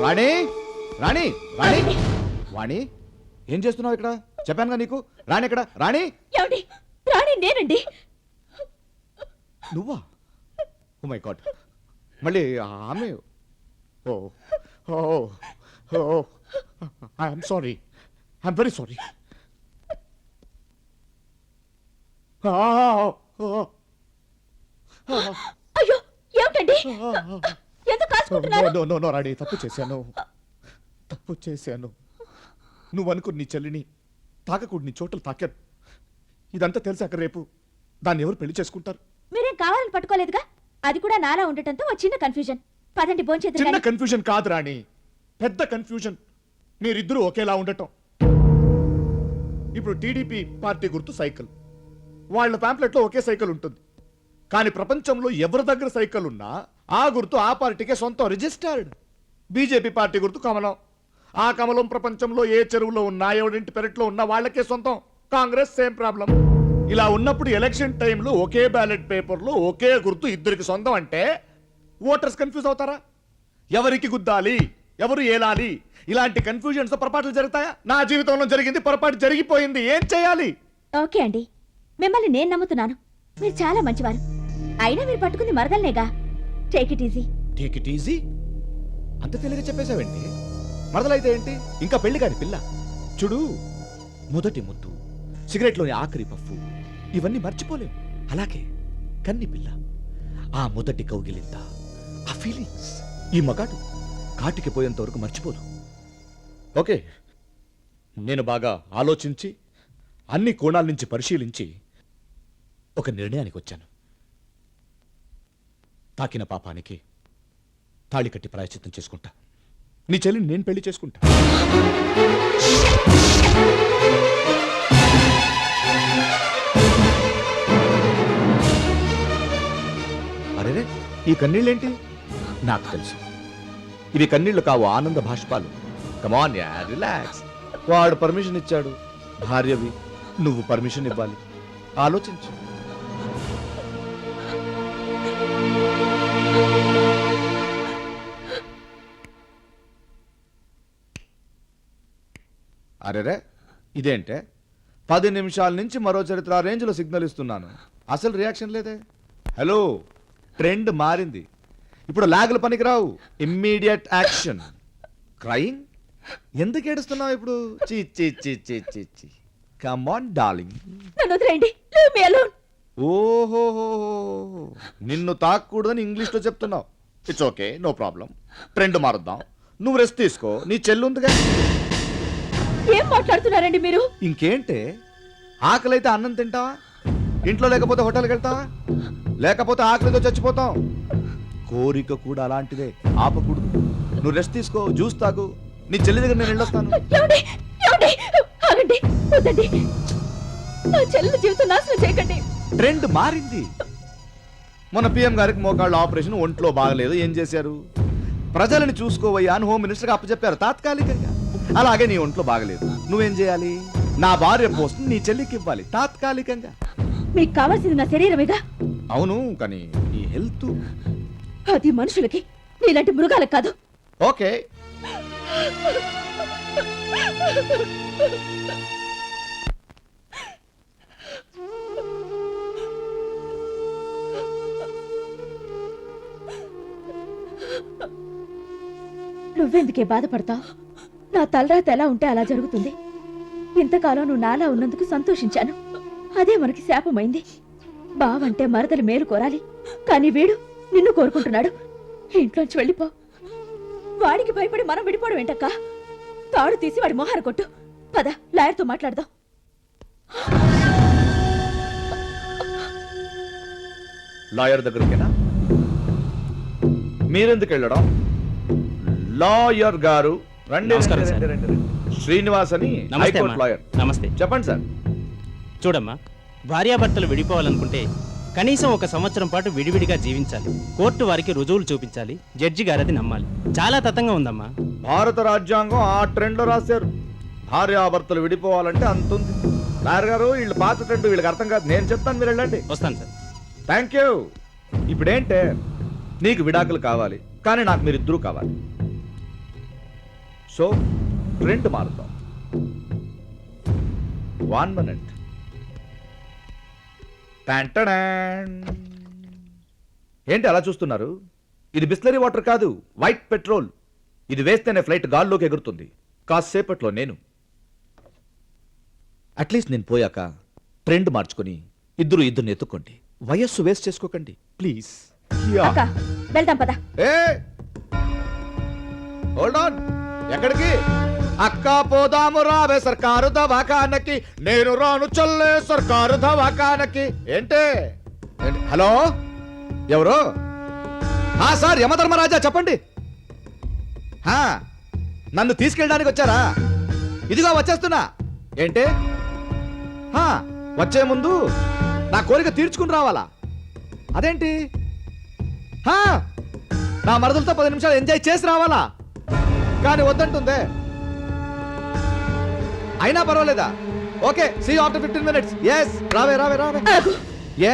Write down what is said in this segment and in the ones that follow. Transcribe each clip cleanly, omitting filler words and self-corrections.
రాణి రాణి రాణి వాణి ఏం చేస్తున్నావు ఇక్కడ? చెప్పానుగా నీకు. రాణి ఎక్కడ? రాణి ఏమండి? రాణి నేనండి. నువ్వా? ఓ మై గాడ్, మళ్ళీ ఆమె. Oh oh oh I'm sorry, I'm very sorry. అయ్యో ఏమిటండి? ఎందుకు కాసుకుంటున్నారు? నో నో నో రాణి, తప్పు చేశాను. నువ్వు అనుకుని నీ చెల్లిని తాకకూడని చోటలు తాకాను. ఇదంతా తెలిసాక రేపు దాన్ని ఎవరు పెళ్లి చేసుకుంటారు? మీరేం కావాలని పట్టుకోలేదుగా. అది కూడా నాలా ఉండటంతో ఒక చిన్న కన్ఫ్యూజన్. పదండి భోంచేద్దాం. చిన్న కన్ఫ్యూజన్ కాదు రాణి, పెద్ద కన్ఫ్యూజన్. మీరిద్దరూ ఒకేలా ఉండటం. ఇప్పుడు టీడీపీ పార్టీ గుర్తు సైకిల్. వాళ్ళ ప్యాంప్లెట్లో ఒకే సైకిల్ ఉంటుంది. కానీ ప్రపంచంలో ఎవరి దగ్గర సైకిల్ ఉన్నా ఆ గుర్తు ఆ పార్టీకే సొంతం, రిజిస్టర్డ్. బీజేపీ పార్టీ గుర్తు కమలం. ఆ కమలం ప్రపంచంలో ఏ చెరువులో ఉన్నా ఎవరింటి పెరట్లో ఉన్నా వాళ్ళకే సొంతం. Congress same problem. ఇలా ఉన్నప్పుడు ఎలక్షన్ టైంలో ఒకే బ్యాలెట్ పేపర్లో ఒకే గుర్తు ఇద్దరికి సొంతం అంటే ఓటర్స్ కన్ఫ్యూజ్ అవుతారా? ఎవరికి గుద్దాలి, ఎవరు ఏలాలి, ఇలాంటి కన్ఫ్యూజన్స్ పొరపాట్లు జరుగుతాయా? నా జీవితంలో జరిగింది, పొరపాటు జరిగిపోయింది. ఏం చేయాలి? ఓకే అండి, మిమ్మల్ని నేను నమ్ముతున్నాను. మీరు చాలా మంచివారు. అయినా మీరు పట్టుకుంది మరదల్నేగా. Take it easy. Take it easy అంత తెలియక చెప్పేశావేంటి? మరదలైతే ఏంటి, ఇంకా పెళ్లి కాని పిల్ల. చూడు, మొదటి ముద్దు, సిగరెట్లోని ఆఖరి పఫ్ఫు, ఇవన్నీ మర్చిపోలేం. అలాగే కన్ని పిల్ల, ఆ మొదటి కౌగిలింత, ఆ ఫీలింగ్స్ ఈ మగాడు కాటికి పోయేంత వరకు మర్చిపోదు. ఓకే, నేను బాగా ఆలోచించి అన్ని కోణాల నుంచి పరిశీలించి ఒక నిర్ణయానికి వచ్చాను. తాకిన పాపానికి తాళి కట్టి ప్రాయశ్చిత్తం చేసుకుంటా. నీ చెల్లిని నేను పెళ్లి చేసుకుంటా. అరేరే, ఈ కన్నీళ్ళేంటి? నాకు తెలుసు, ఇవి కన్నీళ్లు కావు, ఆనంద భాష్పాలు. Come on ya, relax. వాడు పర్మిషన్ ఇచ్చాడు, భార్యవి, నువ్వు పర్మిషన్ ఇవ్వాలి. ఆలోచించు. అరేరే, ఇదేంటే 10 నిమిషాల నుంచి మరో చరిత్ర రేంజ్లో సిగ్నల్ ఇస్తున్నాను, అసలు రియాక్షన్ లేదే. హలో, ట్రెండ్ మారింది. ఇప్పుడు లాగులు పనికిరావు, ఇమ్మీడియట్ యాక్షన్. క్రైయింగ్? ఎందుకు ఏడుస్తున్నావు ఇప్పుడు? చీ చీ చీ చీ చీ చీ. Come on darling. నన్ను వదిలేయండి. Leave me alone. ఓహో, నిన్ను తాకూడదని ఇంగ్లీష్లో చెప్తున్నావు. It's okay, no problem. Trend మారుద్దాం. నువ్వు రెస్ట్ తీసుకో, నీ చెల్లుందిగా. ఏం మాట్లాడుతున్నారండి మీరు? ఇంకేంటే, ఆకలైతే అన్నం తింటావా? ఇంట్లో లేకపోతే హోటల్కి వెళ్తావా? లేకపోతే ఆకలితో చచ్చిపోతాం. కోరిక కూడా అలాంటిదే, ఆపకూడదు. నువ్వు రెస్ట్ తీసుకో, జ్యూస్ తాగు. నీ చెల్లి దగ్గర నేను వెళ్ళొస్తాను. ఆగండి, వద్దండి. నా చెల్లెల జీవితం నాశనం చేయకండి. ట్రెండ్ మారింది. మన పిఎం గారికి మోకాళ్ళ ఆపరేషన్, ఒంట్లో బాగలేదు. ఏం చేశారు? ప్రజలను చూసుకోవయ్యా అని హోమ్ మినిస్టర్కి అప్పచెప్పారు తాత్కాలికంగా. అలాగే నీ ఒంట్లో బాగలేదు, నువ్వేం చేయాలి? నా భార్య పోస్ట్ నీ చెల్లికి ఇవ్వాలి తాత్కాలికంగా. మీకు కావాల్సింది నా శరీరమేగా. అవును, కానీ నీ హెల్త్ అది మనుషులకి, నీలాంటి మృగాలకు కాదు. ఓకే. నువ్వెందుకే బాధపడతావు? నా తలరాత ఎలా ఉంటే అలా జరుగుతుంది. ఇంతకాలం నువ్వు నాలా ఉన్నందుకు సంతోషించాను. అదే మనకి శాపమైంది. బావంటే మరదలు మేలు కోరాలి, కానీ వీడు నిన్ను కోరుకుంటున్నాడు. ఇంట్లోంచి వెళ్ళిపో. వాడికి భయపడి మనం విడిపోవడం ఏంటక్క? తాడు తీసి వాడి మొహార కొట్టు. పద, లాయర్తో మాట్లాడదాం. లాయర్ దగ్గరికేనా? మీరెందుకు వెళ్ళడం? లాయర్ గారు రండి. శ్రీనివాస్ అని హైకోర్టు లాయర్. నమస్తే. చెప్పండి సార్. చూడమ్మా, భార్యాభర్తలు విడిపోవాలనుకుంటే కనీసం 1 సంవత్సరం పాటు విడివిడిగా జీవించాలి. కోర్టు వారికి రుజువులు చూపించాలి. జడ్జి గారు అది నమ్మాలి. చాలా తతంగా ఉందమ్మా. భారత రాజ్యాంగం ఆ ట్రెండ్ లో రాశారు. భార్యాభర్తలు విడిపోవాలంటే అంతుంది. లాయర్ గారు, వీళ్ళు పాత ట్రెండ్, వీళ్ళకి అర్థం కాదు. నేను చెప్తాను, మీరు వెళ్ళండి. వస్తాను సార్. Thank you. ఇప్పుడేంటే, నీకు విడాకులు కావాలి, కానీ నాకు మీరిద్దరూ కావాలి. సో ట్రెండ్ మారుతాం. 1 minute. ఏంటి అలా చూస్తున్నారు? ఇది బిస్లరీ వాటర్ కాదు, వైట్ పెట్రోల్. ఇది వేస్తేనే ఫ్లైట్ గాల్లోకి ఎగురుతుంది. కాసేపట్లో నేను అట్లీస్ట్ నేను పోయాక ట్రెండ్ మార్చుకొని ఇద్దరిని ఎత్తుక్కోండి. వయస్సు వేస్ట్ చేసుకోకండి ప్లీజ్. అక్క వెళ్దాం పద. Hold on. ఎక్కడికి? అక్క పోదాము రావే సర్కారు దవాఖానకి, నేను రాను చల్లే సర్కారు దవాఖానకి. ఏంటి? హలో, ఎవరు? సార్, యమధర్మరాజా చెప్పండి. నన్ను తీసుకెళ్ళడానికి వచ్చారా? ఇదిగో వచ్చేస్తున్నా. ఏంటి? వచ్చే ముందు నా కోరిక తీర్చుకుని రావాలా? అదేంటి? నా మరదలతో 10 నిమిషాలు ఎంజాయ్ చేసి రావాలా? కానీ వద్దంటుందే. అయినా పర్వాలేదా? Okay, see you after 15 minutes. yes, రావే రావే రావే. ఏ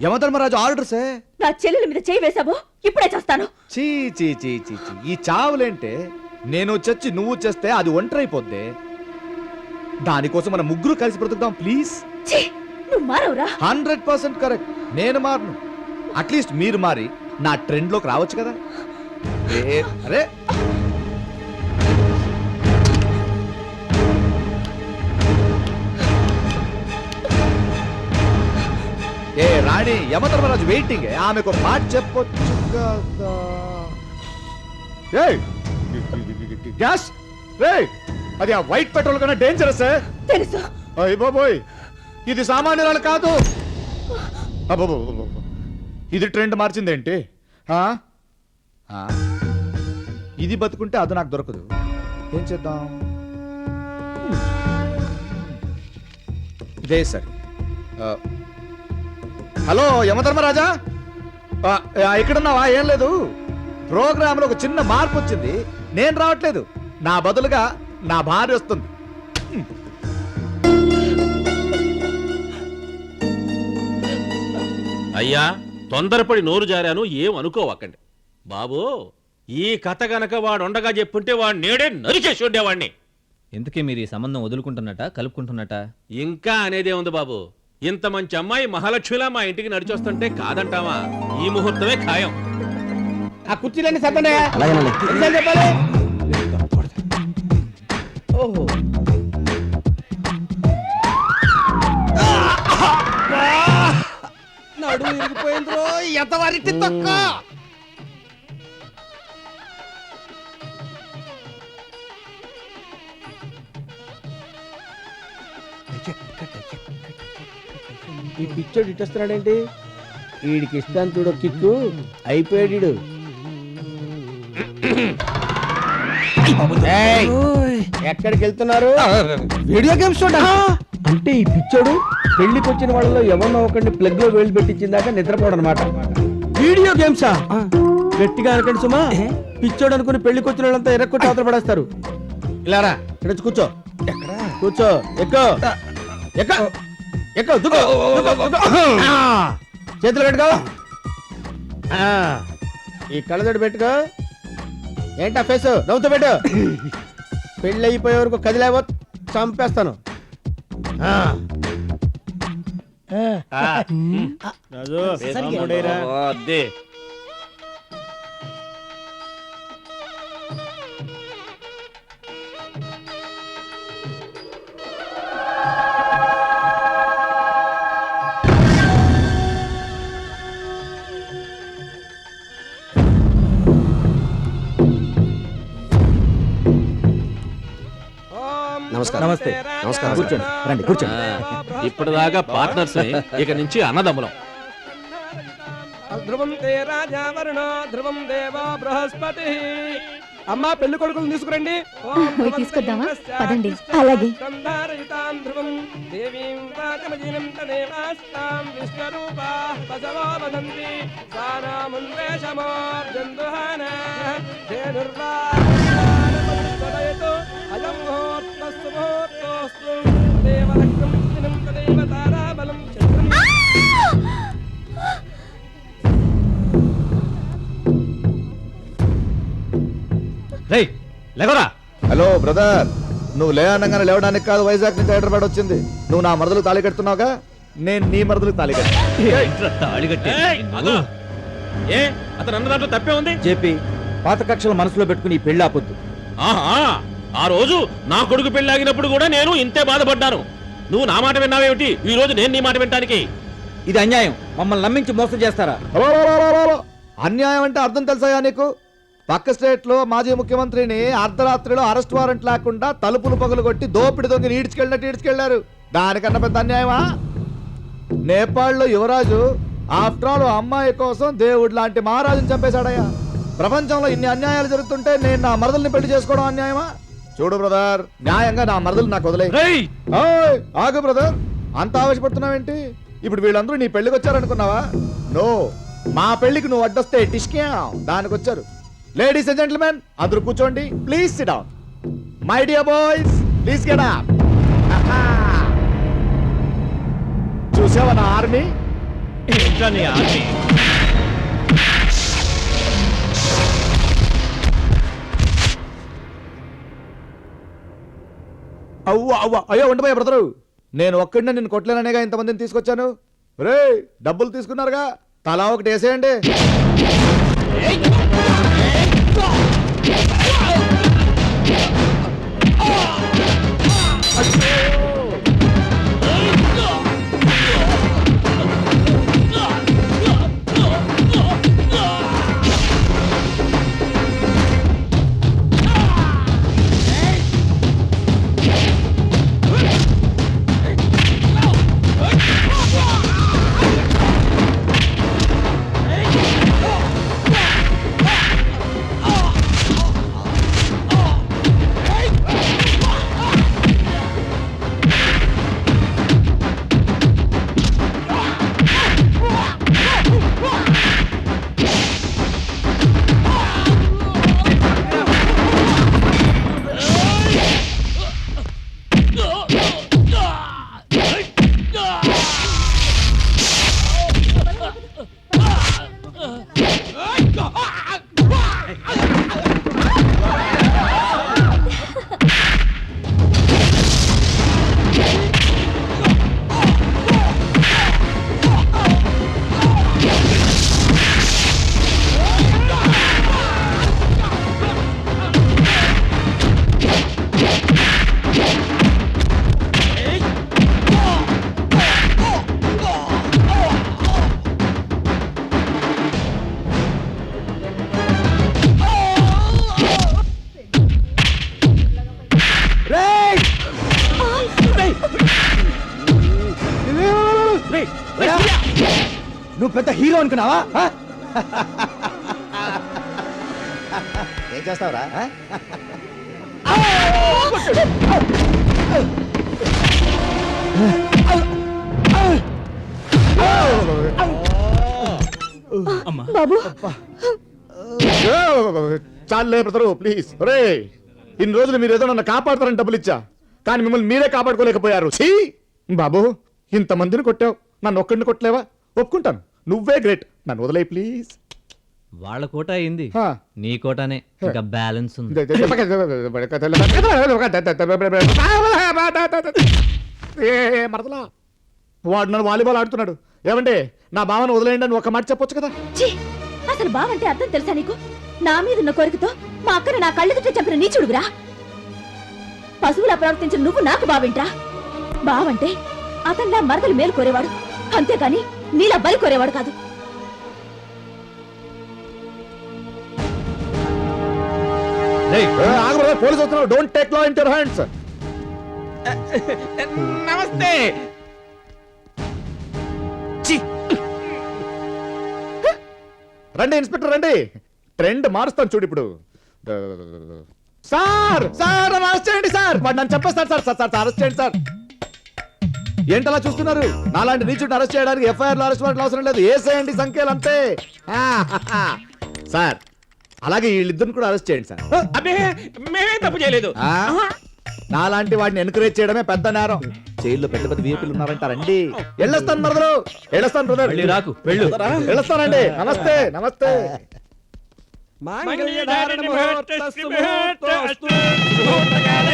యమధర్మరాజు ఆర్డర్సే. నా చెల్లెల మీద చేయి వేసావో ఇప్పుడే చేస్తాను. చీ చీ చీ చీ చీ. ఈ చావులేంటే నేను చచ్చి నువ్వు చేస్తే అది ఒంటరైపోద్ది. దానికోసం మనం ముగ్గురు కలిసి బ్రతుకుదాం ప్లీజ్. నువ్వు మారవురా. 100% కరెక్ట్. నేను మారను. అట్లీస్ట్ మీరు మారి నా ట్రెండ్ లోకి రావచ్చు కదా. అరే ఏ రాణి, యమధర్మరాజు వెయిటింగ్. ఆమెకు మాట చెప్పొచ్చు కదా. గ్యాస్ అది ఆ వైట్ పెట్రోల్ కన్నా డేంజరస్. తెలుసు. అయ్య బాబోయ్, ఇది సామాన్యురాలు కాదు. అబ్బబ్బబ్బబ్బ. ఇది ట్రెండ్ మార్చిందేంటి? ఇది బతుకుంటే అది నాకు దొరకదు. ఏం చేద్దాం? ఇదే సరే. హలో యమధర్మరాజా, ఇక్కడున్నావా? ఏం లేదు, ప్రోగ్రాంలో ఒక చిన్న మార్పు వచ్చింది. నేను రావట్లేదు, నా బదులుగా నా భార్య వస్తుంది. అయ్యా, తొందరపడి నోరు జారాను, ఏం అనుకోవకండి బాబు. ఈ కథ గనక వాడుండగా చెప్పుంటే వాడు నేడే నరికేసి ఉండేవాడిని. ఎందుకే మీరు ఈ సంబంధం వదులుకుంటున్నట కలుపుకుంటున్నట? ఇంకా అనేదే ఉంది బాబు. ఇంత మంచి అమ్మాయి మహాలక్ష్మిలా మా ఇంటికి నడిచొస్తుంటే కాదంటావా? ఈ ముహూర్తమే ఖాయం. ఆ కుర్చీలన్నీ సత్తండి. ఎన్నిసార్లు చెప్పాలి? ఓహో, నడుము ఇరిగిపోయిందో ఎంతవారికి తొక్క. ఈ పిచ్చోడు ఇట్టొస్తున్నాడేంటి? వీడికి ఇస్తాను చూడు కిక్కు. అయిపోయాడు. ఎక్కడికి వెళ్తున్నారు? వీడియో గేమ్స్ చూడ. అంటే ఈ పిచ్చోడు పెళ్లికి వచ్చిన వాళ్ళలో ఎవరినో ఒకరిని ప్లగ్ లో వేలు పెట్టించిందాక నిద్రపోవడం అనమాట. వీడియో గేమ్సా? గట్టిగా అనకండి సుమా. పిచ్చోడు అనుకుని పెళ్లికి వచ్చిన వాళ్ళంతా ఎర్రకొట్టి అవతల పడేస్తారు. ఇలారా, ఇక్కడ వచ్చి కూర్చో. కూర్చో. ఎక్కువ ఎక్కువ ఎక్కువ. చేతులు కట్టుకో. ఈ కళ్ళజోడు పెట్టుకో. ఏంటా ఫేస్ నవ్వుతూ పెట్టు. పెళ్ళి అయిపోయే వరకు కదిలేవో చంపేస్తాను. అదే నమస్తే. నమస్కారం. కూర్చోండి. రండి కూర్చోండి. ఇప్పటిదాకా పార్ట్నర్స్, ఇక నుంచి అన్నదమ్ములం. ధ్రువం తే రాజా వరుణో ధ్రువం దేవో బృహస్పతి. అమ్మా, పెళ్లి కొడుకులు తీసుకురండి. తీసుకొద్దామా? పదండి. అలాగే. ధ్రువం దేవీం వాచమజీనం తదేవాస్తాం విష్ణురూపా బసవో వదంతి సానామున్వేషమోర్జందుహాన ధేనుర్వాదయతు అయం ముహూర్తస్సు ముహూర్తోస్తు దేవలగ్నం దినం తదేవ తారాబలం చంద్రం. రేయ్ లేవరా. హలో బ్రదర్, నువ్వు లే అనగానే లేవడానికి కాదు వైజాగ్ నుంచి హైదరాబాద్ వచ్చింది. నువ్వు నా మరదలు తాళి కడుతున్నావుగా, నేను నీ మరదలు తాళి కట్టా. ఏయ్, ఆగు. ఏ అతను అన్న దాంట్లో తప్పే ఉంది. చెప్పి పాత కక్షలు మనసులో పెట్టుకుని ఈ పెళ్లి ఆపొద్దు. ఆహా, ఆ రోజు నా కొడుకు పెళ్ళాగినప్పుడు కూడా నేను ఇంతే బాధపడ్డాను. నువ్వు నా మాట విన్నావేమిటి ఈ రోజు నేను నీ మాట వినటానికి? ఇది అన్యాయం. మమ్మల్ని నమ్మించి మోసం చేస్తారా? అలో, అలో, అలో, అలో, అలో. అన్యాయం అంటే అర్థం తెలుసాయా నీకు? పక్క స్టేట్ లో మాజీ ముఖ్యమంత్రిని అర్ధరాత్రిలో అరెస్ట్ వారెంట్ లేకుండా తలుపులు పగులు కొట్టి దోపిడి దొంగని ఈడ్చుకెళ్ళారు. దానికన్నా పెద్ద అన్యాయమా? నేపాల్లో యువరాజు ఆఫ్టర్ ఆల్ అమ్మాయి కోసం దేవుడు లాంటి మహారాజుని చంపేశాడయ్యా. ప్రపంచంలో ఇన్ని అన్యాయాలు జరుగుతుంటే నేను నా మరదల్ని పెళ్లి చేసుకోవడం అన్యాయమా? చూడు బ్రదర్, న్యాయంగా నా మరదలు నాకు వదిలేయ్. రేయ్, ఓయ్, ఆగు బ్రదర్, అంత ఆవేశపడుతున్నావేంటి? ఇప్పుడు వీళ్ళందరూ నీ పెళ్లికి వచ్చారనుకున్నావా? నో, మా పెళ్లికి నువ్వు అడ్డొస్తే టిష్కే దానికి వచ్చారు. లేడీస్ అండ్ జెంటిల్మెన్, అందరూ కూర్చోండి. Please SIT down. My dear boys, please get up. చూసావా నా ఆర్మీ? అవ్వ అవ్వ, అయ్యో ఉండబోయే బ్రదరు, నేను ఒక్కడినే నిన్ను కొట్టలేననేగా ఇంతమందిని తీసుకొచ్చాను. రే, డబ్బులు తీసుకున్నారుగా, తలా ఒకటి వేసేయండి. నువ్వు పెద్ద హీరో అనుకున్నావా? ఏం చేస్తావురా? బాబు, చాలే బ్రదరు, ప్లీజ్. రే, ఇన్ని రోజులు మీరు ఏదో నన్ను కాపాడతారని డబ్బులు ఇచ్చా, కానీ మిమ్మల్ని మీరే కాపాడుకోలేకపోయారు. ఛీ బాబు, ఇంతమందిని కొట్టావు, నన్ను ఒక్కడిని కొట్టలేవా? ఒప్పుకుంటాను, నువ్వే గ్రేట్, నన్ను వదిలే ప్లీజ్. వాళ్ళ కోట అయింది, హా. నీ కోటనే ఇంకా బ్యాలెన్స్ ఉంది. మరదలా, వాడు నన్ను వాలీబాల్ ఆడుతున్నాడు. ఏమంటే నా భావన వదిలేయండి అని ఒక మాట చెప్పొచ్చు కదా. ఛీ! అసలు బావంటే అర్థం తెలుసా నీకు? నా మీదున్న కోరికతో మా అక్కని నా కళ్ళెదుట చంపిన నీచుడుగురా. పశువులా ప్రవర్తించిన నువ్వు నాకు బావింట్రా. బావంటే అతనిలా మరదలు మేలు కోరేవాడు, అంతేకాని నీలా బలి కోరేవాడు కాదు. పోలీసు వస్తున్నావు, don't take law in your hands. నమస్తే. రండి ఇన్స్పెక్టర్, రండి. ట్రెండ్ మారుస్తాను చూడు ఇప్పుడు. సార్ సార్ అరెస్ట్ చేయండి సార్, వాడు నన్ను చెప్పేస్తాడు సార్. సార్ సార్ అరెస్ట్ చేయండి సార్. ఏంటలా చూస్తున్నారు? నాలాంటి నీచుడిని అరెస్ట్ చేయడానికి ఎఫ్ఐఆర్ అరెస్ట్ వారెంట్ అవసరం లేదు, ఏసేయండి సంఖ్యలు అంతే. సార్ అలాగే వీళ్ళిద్దరిని కూడా అరెస్ట్ చేయండి సార్. అబ్బే, మేమేం తప్పు చేయలేదు. నాలాంటి వాడిని ఎంకరేజ్ చేయడమే పెద్ద నేరం. జైల్లో పెద్ద పెద్ద వీపులు ఉన్నారంటారండి. వెళ్ళొస్తాను మరదలు, వెళ్ళొస్తాను బ్రదర్. మళ్ళీ రాకు, వెళ్ళు. వెళ్ళొస్తానండి. నమస్తే నమస్తే. మాంగళ్యధారణ ముహూర్తస్తు ముహూర్తోస్తు. ముహూర్తకాల